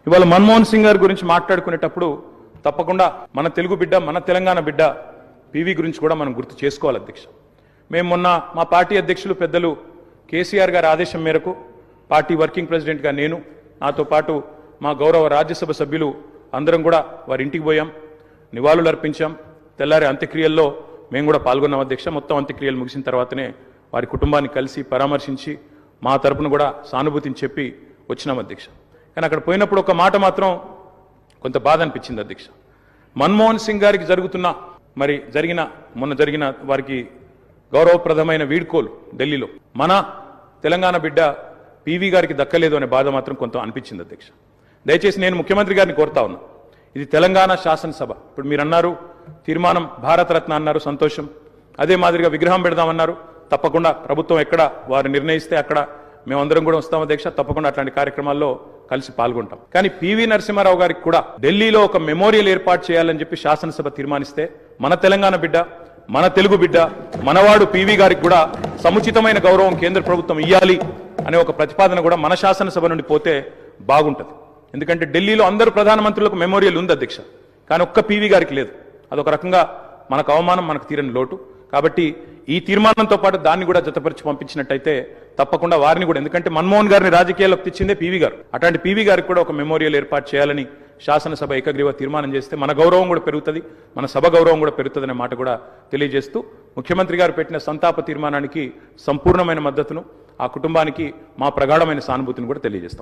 ఇవాళ మన్మోహన్ సింగ్ గారి గురించి మాట్లాడుకునేటప్పుడు తప్పకుండా మన తెలుగు బిడ్డ, మన తెలంగాణ బిడ్డ పీవీ గురించి కూడా మనం గుర్తు చేసుకోవాలి అధ్యక్ష. మేము మొన్న మా పార్టీ అధ్యక్షులు పెద్దలు కేసీఆర్ గారి ఆదేశం మేరకు పార్టీ వర్కింగ్ ప్రెసిడెంట్గా నేను, నాతో పాటు మా గౌరవ రాజ్యసభ సభ్యులు అందరం కూడా వారి ఇంటికి పోయాం, నివాళులు అర్పించాం. తెల్లారి అంత్యక్రియల్లో మేము కూడా పాల్గొన్నాం అధ్యక్ష. మొత్తం అంత్యక్రియలు ముగిసిన తర్వాతనే వారి కుటుంబాన్ని కలిసి పరామర్శించి మా తరపున కూడా సానుభూతిని చెప్పి వచ్చినాం అధ్యక్ష. కానీ అక్కడ పోయినప్పుడు ఒక మాట మాత్రం కొంత బాధ అనిపించింది అధ్యక్ష. మన్మోహన్ సింగ్ గారికి మొన్న జరిగిన వారికి గౌరవప్రదమైన వీడ్కోలు ఢిల్లీలో మన తెలంగాణ బిడ్డ పీవీ గారికి దక్కలేదు అనే బాధ మాత్రం కొంత అనిపించింది అధ్యక్ష. దయచేసి నేను ముఖ్యమంత్రి గారిని కోరుతా ఉన్నా, ఇది తెలంగాణ శాసనసభ. ఇప్పుడు మీరు అన్నారు తీర్మానం భారతరత్న అన్నారు, సంతోషం. అదే మాదిరిగా విగ్రహం పెడదామన్నారు, తప్పకుండా ప్రభుత్వం ఎక్కడ వారు నిర్ణయిస్తే అక్కడ మేమందరం కూడా వస్తాం అధ్యక్ష. తప్పకుండా అట్లాంటి కార్యక్రమాల్లో కలిసి పాల్గొంటాం. కానీ పివి నరసింహారావు గారికి కూడా ఢిల్లీలో ఒక మెమోరియల్ ఏర్పాటు చేయాలని చెప్పి శాసనసభ తీర్మానిస్తే మన తెలంగాణ బిడ్డ, మన తెలుగు బిడ్డ, మనవాడు పీవీ గారికి కూడా సముచితమైన గౌరవం కేంద్ర ప్రభుత్వం ఇవ్వాలి అనే ఒక ప్రతిపాదన కూడా మన శాసనసభ నుండి పోతే బాగుంటుంది. ఎందుకంటే ఢిల్లీలో అందరూ ప్రధానమంత్రులకు మెమోరియల్ ఉంది అధ్యక్ష, కానీ ఒక్క పీవీ గారికి లేదు. అదొక రకంగా మనకు అవమానం, మనకు తీరని లోటు. కాబట్టి ఈ తీర్మానంతో పాటు దాన్ని కూడా జతపరిచి పంపించినట్టయితే తప్పకుండా వారిని కూడా, ఎందుకంటే మన్మోహన్ గారిని రాజకీయాల్లోకి తెచ్చిందే పీవీ గారు, అట్లాంటి పీవీ గారికి కూడా ఒక మెమోరియల్ ఏర్పాటు చేయాలని శాసనసభ ఏకగ్రీవ తీర్మానం చేస్తే మన గౌరవం కూడా పెరుగుతుంది, మన సభ గౌరవం కూడా పెరుగుతుందనే మాట కూడా తెలియజేస్తూ ముఖ్యమంత్రి గారు పెట్టిన సంతాప తీర్మానానికి సంపూర్ణమైన మద్దతును, ఆ కుటుంబానికి మా ప్రగాఢమైన సానుభూతిని కూడా తెలియజేస్తాం.